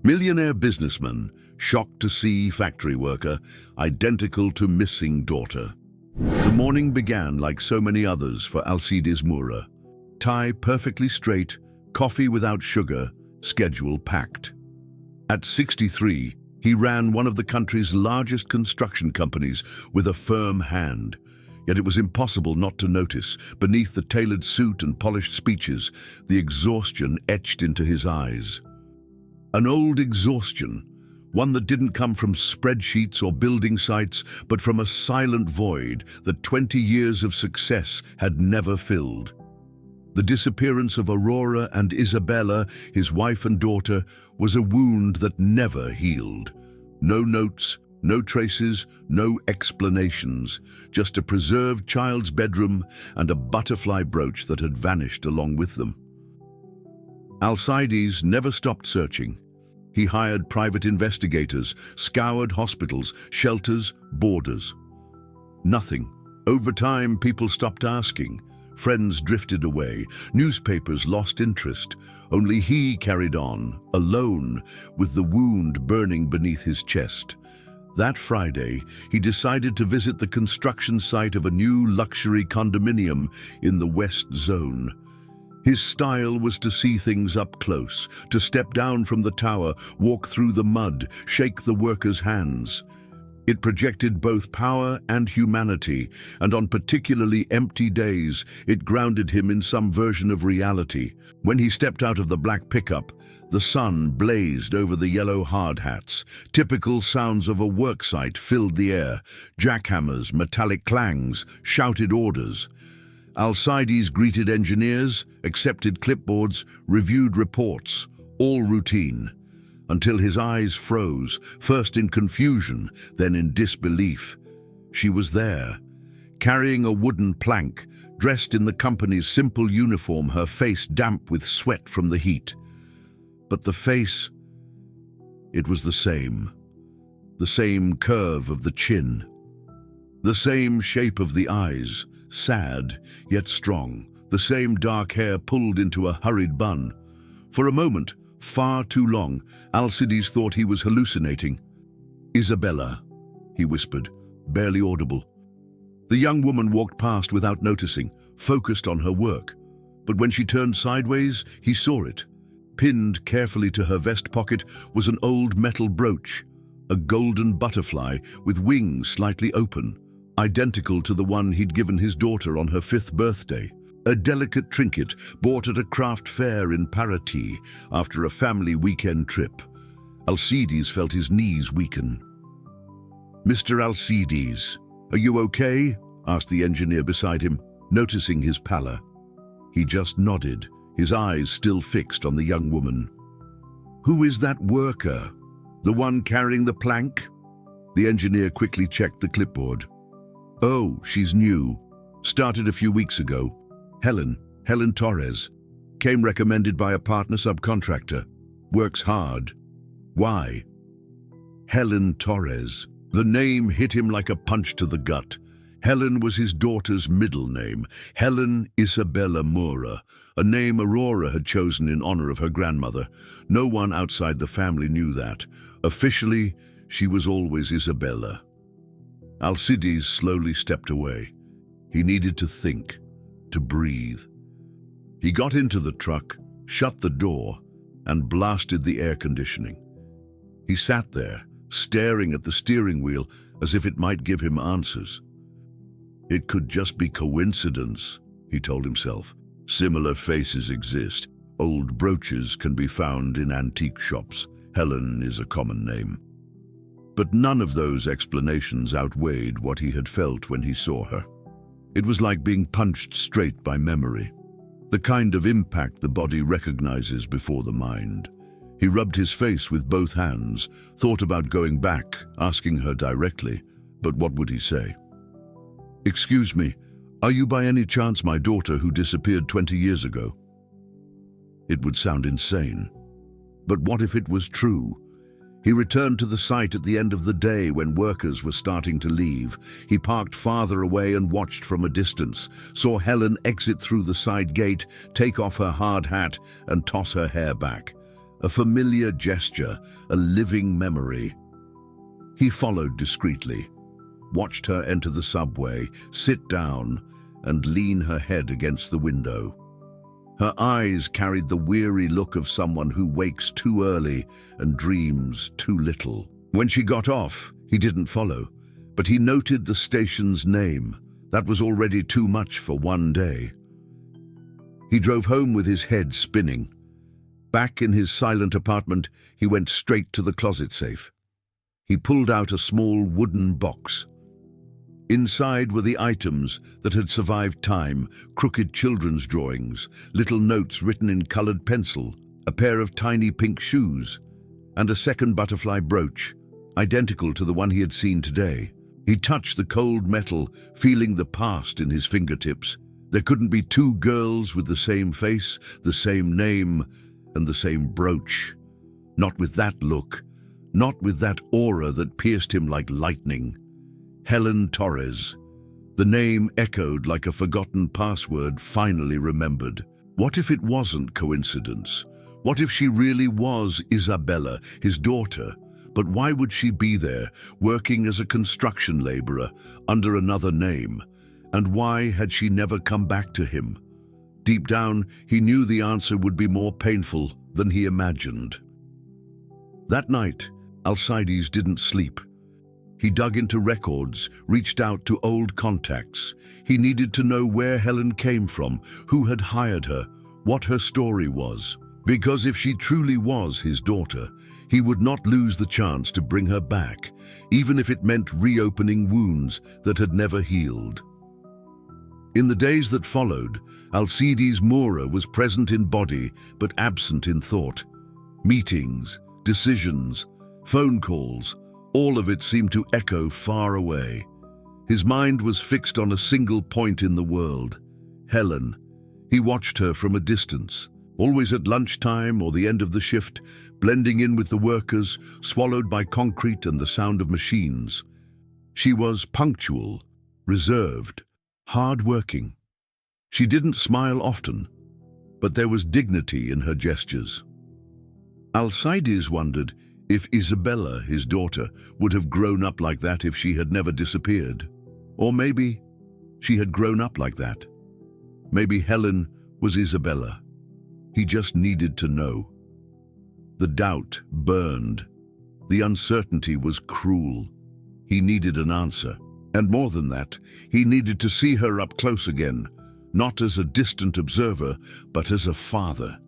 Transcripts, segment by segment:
Millionaire businessman, shocked to see factory worker, identical to missing daughter. The morning began like so many others for Alcides Moura. Tie perfectly straight, coffee without sugar, schedule packed. At 63, he ran one of the country's largest construction companies with a firm hand. Yet it was impossible not to notice, beneath the tailored suit and polished speeches, the exhaustion etched into his eyes. An old exhaustion, one that didn't come from spreadsheets or building sites, but from a silent void that 20 years of success had never filled. The disappearance of Aurora and Isabella, his wife and daughter, was a wound that never healed. No notes, no traces, no explanations, just a preserved child's bedroom and a butterfly brooch that had vanished along with them. Alcides never stopped searching. He hired private investigators, scoured hospitals, shelters, borders. Nothing. Over time, people stopped asking. Friends drifted away. Newspapers lost interest. Only he carried on, alone, with the wound burning beneath his chest. That Friday, he decided to visit the construction site of a new luxury condominium in the West Zone. His style was to see things up close, to step down from the tower, walk through the mud, shake the workers' hands. It projected both power and humanity, and on particularly empty days, it grounded him in some version of reality. When he stepped out of the black pickup, the sun blazed over the yellow hard hats. Typical sounds of a worksite filled the air. Jackhammers, metallic clangs, shouted orders. Alcides greeted engineers, accepted clipboards, reviewed reports, all routine, until his eyes froze, first in confusion, then in disbelief. She was there, carrying a wooden plank, dressed in the company's simple uniform, her face damp with sweat from the heat. But the face, it was the same curve of the chin, the same shape of the eyes, sad yet strong, the same dark hair pulled into a hurried bun. For a moment, far too long, Alcides thought he was hallucinating. "Isabella," he whispered, barely audible. The young woman walked past without noticing, focused on her work. But when she turned sideways, he saw it. Pinned carefully to her vest pocket was an old metal brooch, a golden butterfly with wings slightly open, identical to the one he'd given his daughter on her 5th birthday. A delicate trinket bought at a craft fair in Paraty after a family weekend trip. Alcides felt his knees weaken. "Mr. Alcides, are you okay?" asked the engineer beside him, noticing his pallor. He just nodded, his eyes still fixed on the young woman. "Who is that worker? The one carrying the plank?" The engineer quickly checked the clipboard. "Oh, she's new. Started a few weeks ago. Helen Torres. Came recommended by a partner subcontractor. Works hard." "Why?" Helen Torres. The name hit him like a punch to the gut. Helen was his daughter's middle name, Helen Isabella Moura, a name Aurora had chosen in honor of her grandmother. No one outside the family knew that. Officially, she was always Isabella. Alcides slowly stepped away. He needed to think, to breathe. He got into the truck, shut the door, and blasted the air conditioning. He sat there, staring at the steering wheel as if it might give him answers. It could just be coincidence, he told himself. Similar faces exist. Old brooches can be found in antique shops. Helen is a common name. But none of those explanations outweighed what he had felt when he saw her. It was like being punched straight by memory, the kind of impact the body recognizes before the mind. He rubbed his face with both hands, thought about going back, asking her directly, but what would he say? "Excuse me, are you by any chance my daughter who disappeared 20 years ago?" It would sound insane. But what if it was true? He returned to the site at the end of the day when workers were starting to leave. He parked farther away and watched from a distance, saw Helen exit through the side gate, take off her hard hat and toss her hair back. a familiar gesture, a living memory. He followed discreetly, watched her enter the subway, sit down, and lean her head against the window. Her eyes carried the weary look of someone who wakes too early and dreams too little. When she got off, he didn't follow, but he noted the station's name. That was already too much for one day. He drove home with his head spinning. Back in his silent apartment, he went straight to the closet safe. He pulled out a small wooden box. Inside were the items that had survived time, crooked children's drawings, little notes written in colored pencil, a pair of tiny pink shoes, and a second butterfly brooch, identical to the one he had seen today. He touched the cold metal, feeling the past in his fingertips. There couldn't be two girls with the same face, the same name, and the same brooch. Not with that look, not with that aura that pierced him like lightning. Helen Torres. The name echoed like a forgotten password finally remembered. What if it wasn't coincidence? What if she really was Isabella, his daughter? But why would she be there, working as a construction laborer under another name? And why had she never come back to him? Deep down, he knew the answer would be more painful than he imagined. That night, Alcides didn't sleep. He dug into records, reached out to old contacts. He needed to know where Helen came from, who had hired her, what her story was. Because if she truly was his daughter, he would not lose the chance to bring her back, even if it meant reopening wounds that had never healed. In the days that followed, Alcides Moura was present in body but absent in thought. Meetings, decisions, phone calls, all of it seemed to echo far away. His mind was fixed on a single point in the world, Helen. He watched her from a distance, always at lunchtime or the end of the shift, blending in with the workers, swallowed by concrete and the sound of machines. She was punctual, reserved, hard-working. She didn't smile often, but there was dignity in her gestures. Alcides wondered if Isabella, his daughter, would have grown up like that if she had never disappeared. Or maybe she had grown up like that. Maybe Helen was Isabella. He just needed to know. The doubt burned. The uncertainty was cruel. He needed an answer. And more than that, he needed to see her up close again, not as a distant observer, but as a father.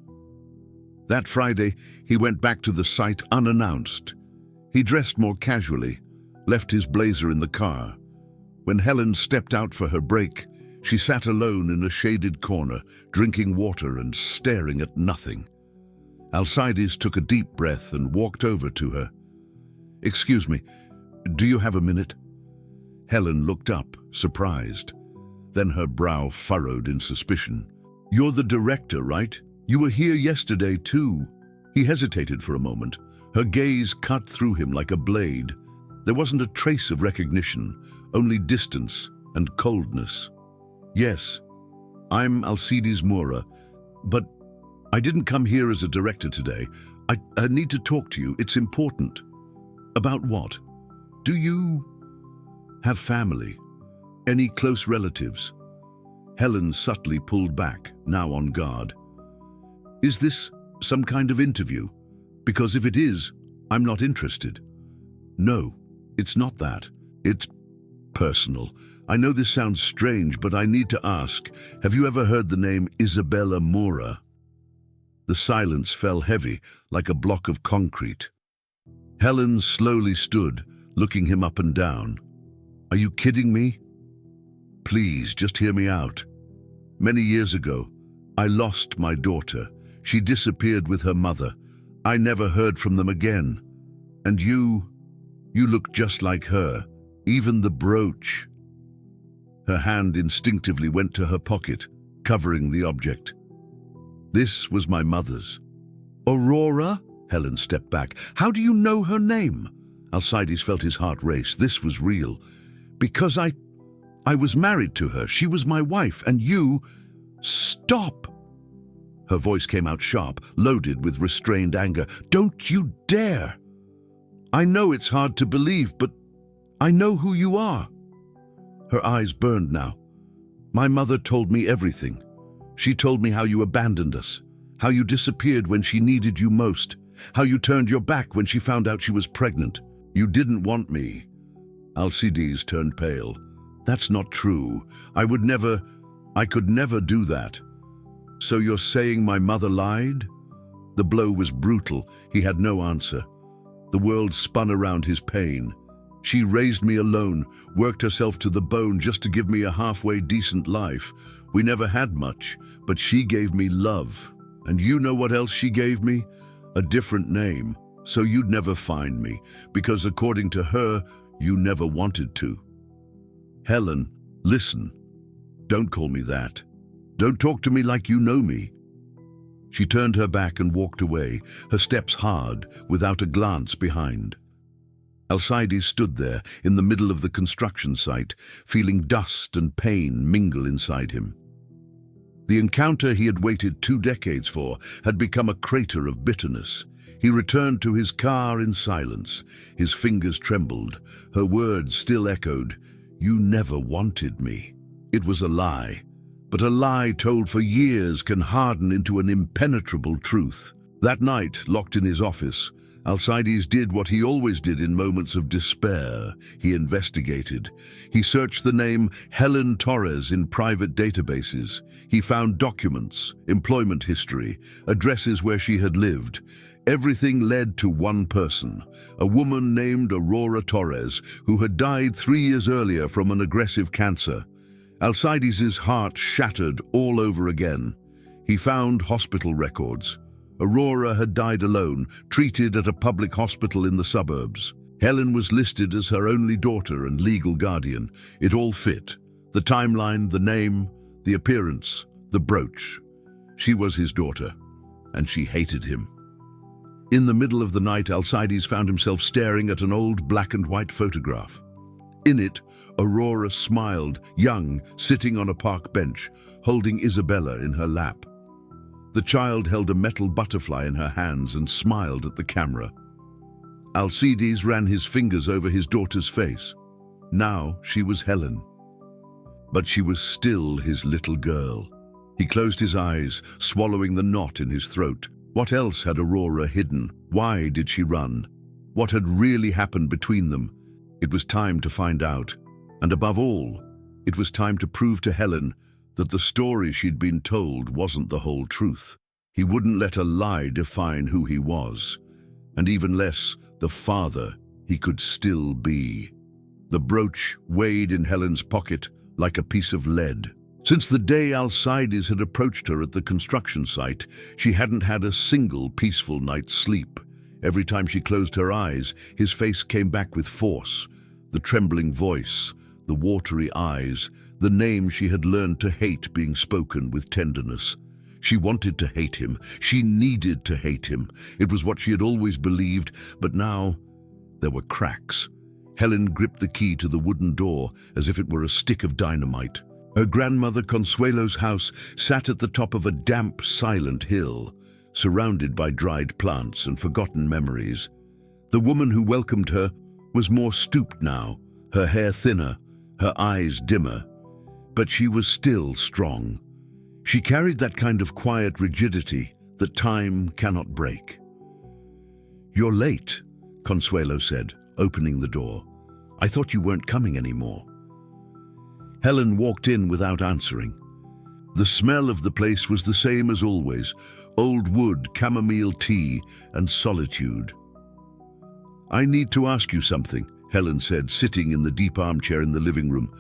That Friday, he went back to the site unannounced. He dressed more casually, left his blazer in the car. When Helen stepped out for her break, she sat alone in a shaded corner, drinking water and staring at nothing. Alcides took a deep breath and walked over to her. "Excuse me, do you have a minute?" Helen looked up, surprised. Then her brow furrowed in suspicion. "You're the director, right? You were here yesterday, too." He hesitated for a moment. Her gaze cut through him like a blade. There wasn't a trace of recognition, only distance and coldness. "Yes, I'm Alcides Moura, but I didn't come here as a director today. I need to talk to you. It's important." "About what? Do you have family? Any close relatives?" Helen subtly pulled back, now on guard. "Is this some kind of interview? Because if it is, I'm not interested." "No, it's not that. It's personal. I know this sounds strange, but I need to ask, have you ever heard the name Isabella Moura?" The silence fell heavy, like a block of concrete. Helen slowly stood, looking him up and down. "Are you kidding me? Please, just hear me out. Many years ago, I lost my daughter. She disappeared with her mother. I never heard from them again. And you look just like her, even the brooch." Her hand instinctively went to her pocket, covering the object. "This was my mother's." "Aurora?" Helen stepped back. "How do you know her name?" Alcides felt his heart race. This was real. "Because I was married to her. She was my wife, and you—" "Stop!" Her voice came out sharp, loaded with restrained anger. "Don't you dare! I know it's hard to believe, but I know who you are." Her eyes burned now. "My mother told me everything. She told me how you abandoned us, how you disappeared when she needed you most, how you turned your back when she found out she was pregnant. You didn't want me." Alcides turned pale. "That's not true. I could never do that." "So you're saying my mother lied?" The blow was brutal. He had no answer. The world spun around his pain. "She raised me alone, worked herself to the bone just to give me a halfway decent life. We never had much, but she gave me love. And you know what else she gave me? A different name, so you'd never find me, because according to her, you never wanted to." "Helen, listen. Don't call me that. Don't talk to me like you know me." She turned her back and walked away, her steps hard, without a glance behind. Alcides stood there, in the middle of the construction site, feeling dust and pain mingle inside him. The encounter he had waited 2 decades for had become a crater of bitterness. He returned to his car in silence. His fingers trembled. Her words still echoed, "You never wanted me." It was a lie, but a lie told for years can harden into an impenetrable truth. That night, locked in his office, Alcides did what he always did in moments of despair. He investigated. He searched the name Helen Torres in private databases. He found documents, employment history, addresses where she had lived. Everything led to one person, a woman named Aurora Torres, who had died 3 years earlier from an aggressive cancer. Alcides' heart shattered all over again. He found hospital records. Aurora had died alone, treated at a public hospital in the suburbs. Helen was listed as her only daughter and legal guardian. It all fit. The timeline, the name, the appearance, the brooch. She was his daughter, and she hated him. In the middle of the night, Alcides found himself staring at an old black and white photograph. In it, Aurora smiled, young, sitting on a park bench, holding Isabella in her lap. The child held a metal butterfly in her hands and smiled at the camera. Alcides ran his fingers over his daughter's face. Now she was Helen. But she was still his little girl. He closed his eyes, swallowing the knot in his throat. What else had Aurora hidden? Why did she run? What had really happened between them? It was time to find out. And above all, it was time to prove to Helen that the story she'd been told wasn't the whole truth. He wouldn't let a lie define who he was, and even less the father he could still be. The brooch weighed in Helen's pocket like a piece of lead. Since the day Alcides had approached her at the construction site, she hadn't had a single peaceful night's sleep. Every time she closed her eyes, his face came back with force. The trembling voice, the watery eyes, the name she had learned to hate being spoken with tenderness. She wanted to hate him. She needed to hate him. It was what she had always believed, but now there were cracks. Helen gripped the key to the wooden door as if it were a stick of dynamite. Her grandmother Consuelo's house sat at the top of a damp, silent hill, surrounded by dried plants and forgotten memories. The woman who welcomed her was more stooped now, her hair thinner, her eyes dimmer. But she was still strong. She carried that kind of quiet rigidity that time cannot break. "You're late," Consuelo said, opening the door. "I thought you weren't coming anymore." Helen walked in without answering. The smell of the place was the same as always, old wood, chamomile tea, and solitude. "I need to ask you something," Helen said, sitting in the deep armchair in the living room.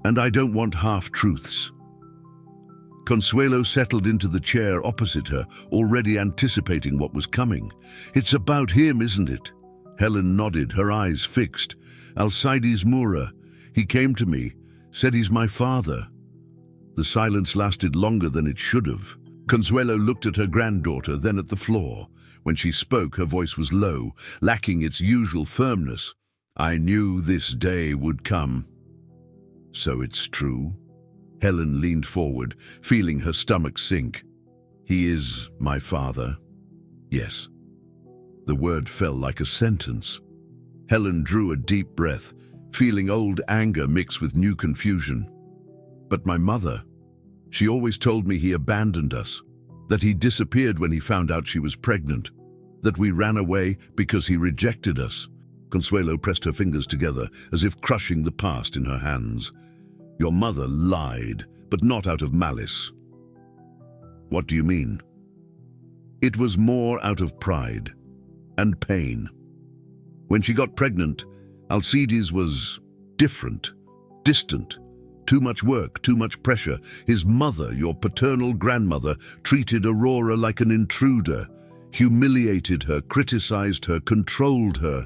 "And I don't want half-truths." Consuelo settled into the chair opposite her, already anticipating what was coming. "It's about him, isn't it?" Helen nodded, her eyes fixed. "Alcides Mura. He came to me, said he's my father." The silence lasted longer than it should have. Consuelo looked at her granddaughter, then at the floor. When she spoke, her voice was low, lacking its usual firmness. "I knew this day would come." "So it's true?" Helen leaned forward, feeling her stomach sink. He is my father. Yes. The word fell like a sentence. Helen drew a deep breath, feeling old anger mixed with new confusion. But my mother, she always told me he abandoned us, that he disappeared when he found out she was pregnant, that we ran away because he rejected us. Consuelo pressed her fingers together, as if crushing the past in her hands. Your mother lied, but not out of malice. What do you mean? It was more out of pride and pain. When she got pregnant, Alcides was different, distant. Too much work, too much pressure. His mother, your paternal grandmother, treated Aurora like an intruder, humiliated her, criticized her, controlled her,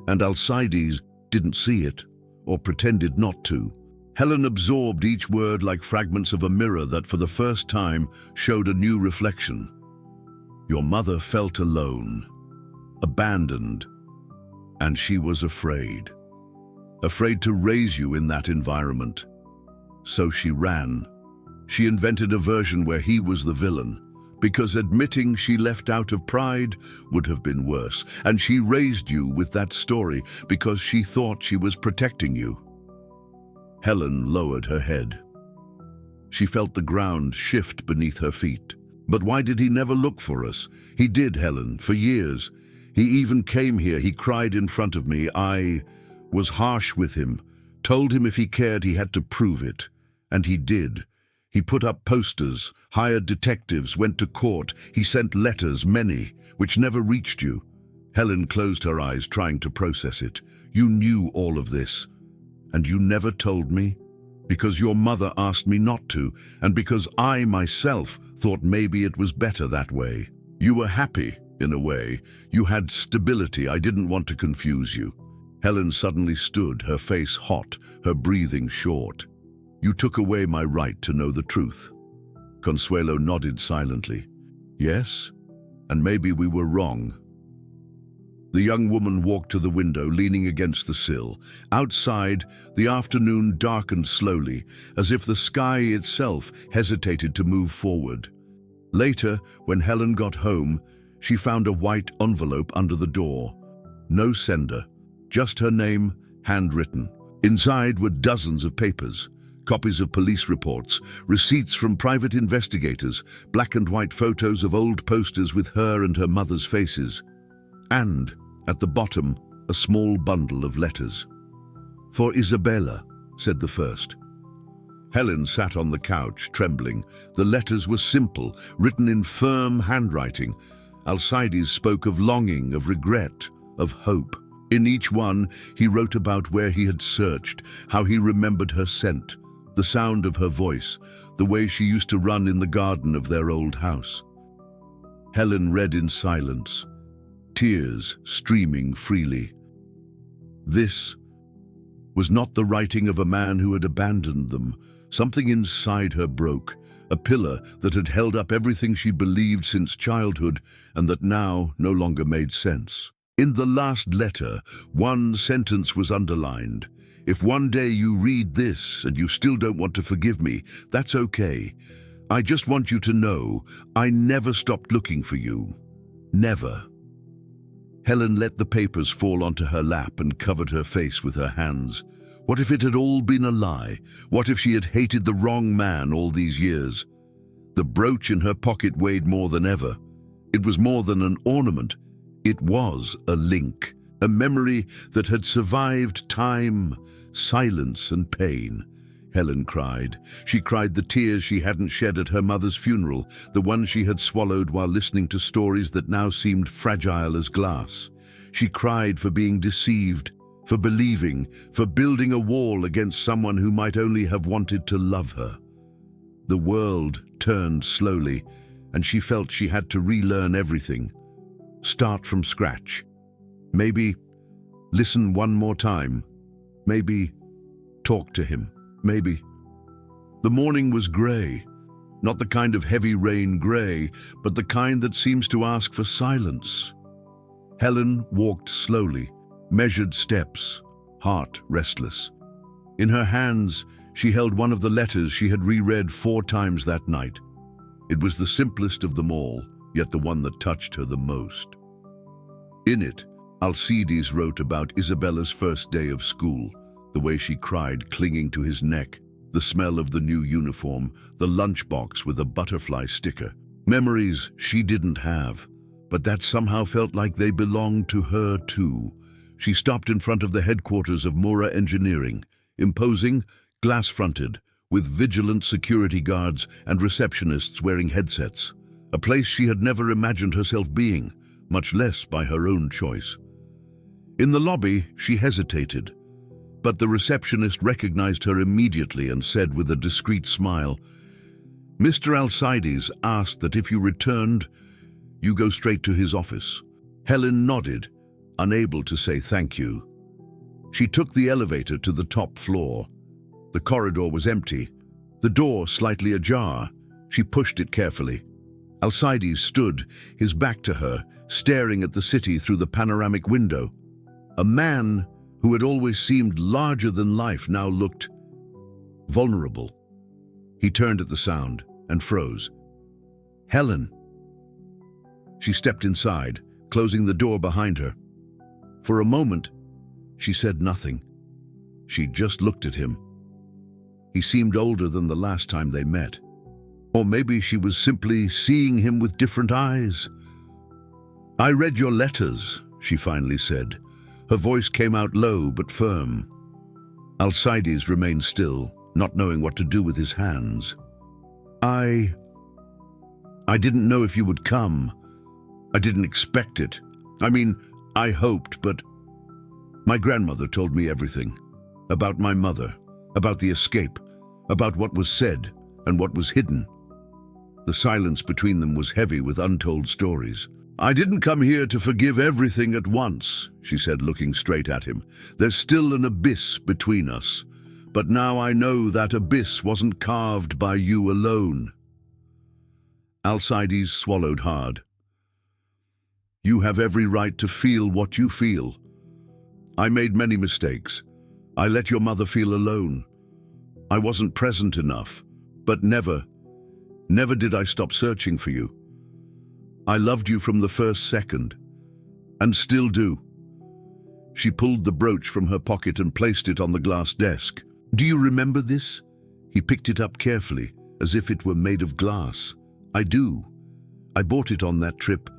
and Alcides didn't see it, or pretended not to. Helen absorbed each word like fragments of a mirror that for the first time showed a new reflection. Your mother felt alone, abandoned, and she was afraid. Afraid to raise you in that environment. So she ran. She invented a version where he was the villain, because admitting she left out of pride would have been worse. And she raised you with that story because she thought she was protecting you. Helen lowered her head. She felt the ground shift beneath her feet. But why did he never look for us? He did, Helen, for years. He even came here. He cried in front of me. I was harsh with him, told him if he cared he had to prove it. And he did. He put up posters, hired detectives, went to court. He sent letters, many, which never reached you. Helen closed her eyes, trying to process it. You knew all of this, and you never told me? Because your mother asked me not to, and because I myself thought maybe it was better that way. You were happy, in a way. You had stability. I didn't want to confuse you. Helen suddenly stood, her face hot, her breathing short. You took away my right to know the truth. Consuelo nodded silently. Yes, and maybe we were wrong. The young woman walked to the window, leaning against the sill. Outside, the afternoon darkened slowly, as if the sky itself hesitated to move forward. Later, when Helen got home, she found a white envelope under the door. No sender, just her name, handwritten. Inside were dozens of papers. Copies of police reports, receipts from private investigators, black and white photos of old posters with her and her mother's faces. And, at the bottom, a small bundle of letters. For Isabella, said the first. Helen sat on the couch, trembling. The letters were simple, written in firm handwriting. Alcides spoke of longing, of regret, of hope. In each one, he wrote about where he had searched, how he remembered her scent, the sound of her voice, the way she used to run in the garden of their old house. Helen read in silence, tears streaming freely. This was not the writing of a man who had abandoned them. Something inside her broke, a pillar that had held up everything she believed since childhood and that now no longer made sense. In the last letter, one sentence was underlined. If one day you read this and you still don't want to forgive me, that's okay. I just want you to know I never stopped looking for you. Never. Helen let the papers fall onto her lap and covered her face with her hands. What if it had all been a lie? What if she had hated the wrong man all these years? The brooch in her pocket weighed more than ever. It was more than an ornament. It was a link, a memory that had survived time, silence, and pain. Helen cried. She cried the tears she hadn't shed at her mother's funeral, the ones she had swallowed while listening to stories that now seemed fragile as glass. She cried for being deceived, for believing, for building a wall against someone who might only have wanted to love her. The world turned slowly, and she felt she had to relearn everything. Start from scratch. Maybe listen one more time. Maybe talk to him. Maybe. The morning was grey. Not the kind of heavy rain grey, but the kind that seems to ask for silence. Helen walked slowly, measured steps, heart restless. In her hands, she held one of the letters she had reread 4 times that night. It was the simplest of them all, yet the one that touched her the most. In it, Alcides wrote about Isabella's first day of school, the way she cried clinging to his neck, the smell of the new uniform, the lunchbox with a butterfly sticker. Memories she didn't have, but that somehow felt like they belonged to her too. She stopped in front of the headquarters of Mura Engineering, imposing, glass-fronted, with vigilant security guards and receptionists wearing headsets. A place she had never imagined herself being, much less by her own choice. In the lobby, she hesitated, but the receptionist recognized her immediately and said with a discreet smile, "Mr. Alcides asked that if you returned, you go straight to his office." Helen nodded, unable to say thank you. She took the elevator to the top floor. The corridor was empty, the door slightly ajar. She pushed it carefully. Alcides stood, his back to her, staring at the city through the panoramic window. A man who had always seemed larger than life now looked vulnerable. He turned at the sound and froze. "Helen." She stepped inside, closing the door behind her. For a moment, she said nothing. She just looked at him. He seemed older than the last time they met. Or maybe she was simply seeing him with different eyes. "I read your letters," she finally said. Her voice came out low but firm. Alcides remained still, not knowing what to do with his hands. I didn't know if you would come. I didn't expect it. I mean, I hoped, but my grandmother told me everything. About my mother, about the escape, about what was said and what was hidden. The silence between them was heavy with untold stories. "I didn't come here to forgive everything at once," she said, looking straight at him. "There's still an abyss between us. But now I know that abyss wasn't carved by you alone." Alcides swallowed hard. "You have every right to feel what you feel. I made many mistakes. I let your mother feel alone. I wasn't present enough, but never did I stop searching for you. I loved you from the first second, and still do." She pulled the brooch from her pocket and placed it on the glass desk. "Do you remember this?" He picked it up carefully, as if it were made of glass. "I do. I bought it on that trip.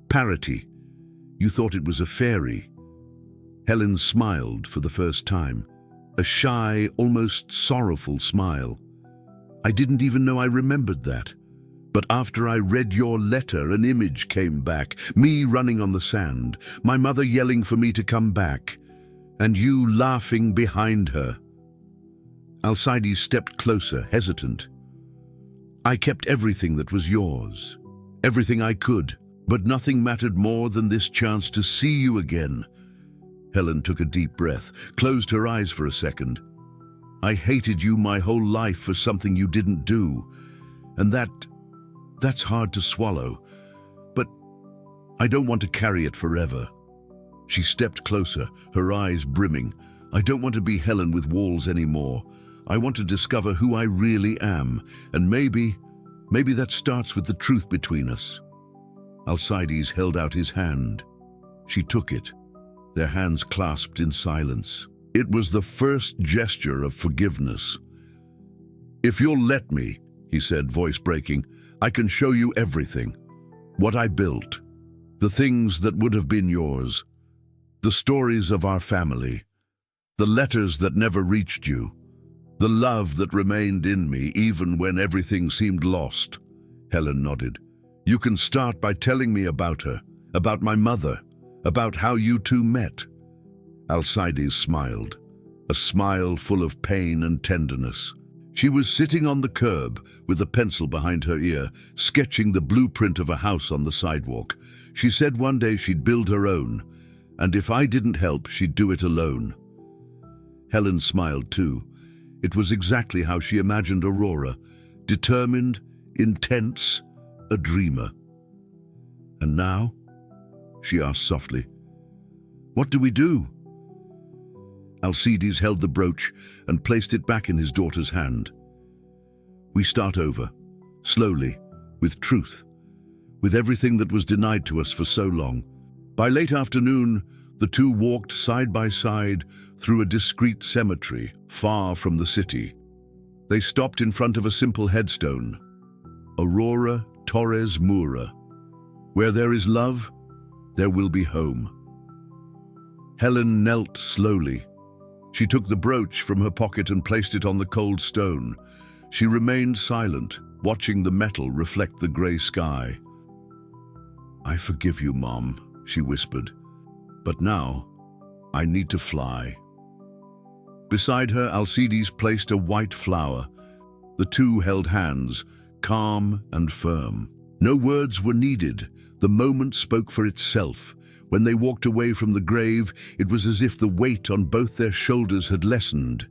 Parity. You thought it was a fairy." Helen smiled for the first time, a shy, almost sorrowful smile. "I didn't even know I remembered that. But after I read your letter, an image came back, me running on the sand, my mother yelling for me to come back, and you laughing behind her." Alcides stepped closer, hesitant. "I kept everything that was yours, everything I could, but nothing mattered more than this chance to see you again." Helen took a deep breath, closed her eyes for a second. "I hated you my whole life for something you didn't do, and that's hard to swallow, but I don't want to carry it forever." She stepped closer, her eyes brimming. "I don't want to be Helen with walls anymore. I want to discover who I really am, and maybe that starts with the truth between us." Alcides held out his hand. She took it, their hands clasped in silence. It was the first gesture of forgiveness. "If you'll let me," he said, voice breaking, "I can show you everything. What I built. The things that would have been yours. The stories of our family. The letters that never reached you. The love that remained in me even when everything seemed lost." Helen nodded. "You can start by telling me about her, about my mother, about how you two met." Alcides smiled, a smile full of pain and tenderness. She was sitting on the curb with a pencil behind her ear, sketching the blueprint of a house on the sidewalk. She said one day she'd build her own, and if I didn't help, she'd do it alone. Helen smiled too. It was exactly how she imagined Aurora, determined, intense, a dreamer. "And now?" she asked softly. "What do we do?" Alcides held the brooch and placed it back in his daughter's hand. "We start over, slowly, with truth, with everything that was denied to us for so long. By late afternoon, the two walked side by side through a discreet cemetery far from the city. They stopped in front of a simple headstone, Aurora Torres Moura. Where there is love, there will be home. Helen knelt slowly. She took the brooch from her pocket and placed it on the cold stone. She remained silent, watching the metal reflect the grey sky. "I forgive you, Mom," she whispered. "But now, I need to fly." Beside her, Alcides placed a white flower. The two held hands, calm and firm. No words were needed. The moment spoke for itself. When they walked away from the grave, it was as if the weight on both their shoulders had lessened.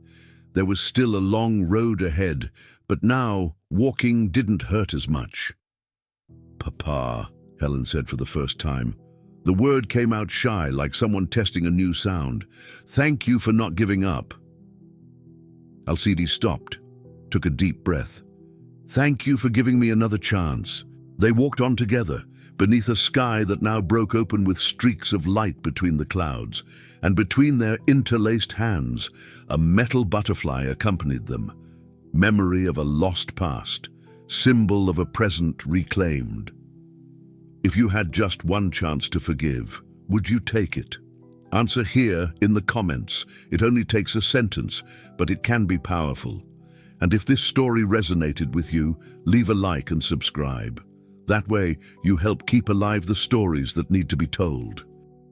There was still a long road ahead, but now walking didn't hurt as much. "Papa," Helen said for the first time. The word came out shy, like someone testing a new sound. "Thank you for not giving up." Alcides stopped, took a deep breath. "Thank you for giving me another chance." They walked on together, beneath a sky that now broke open with streaks of light between the clouds, and between their interlaced hands, a metal butterfly accompanied them, memory of a lost past, symbol of a present reclaimed. If you had just one chance to forgive, would you take it? Answer here in the comments. It only takes a sentence, but it can be powerful. And if this story resonated with you, leave a like and subscribe. That way, you help keep alive the stories that need to be told.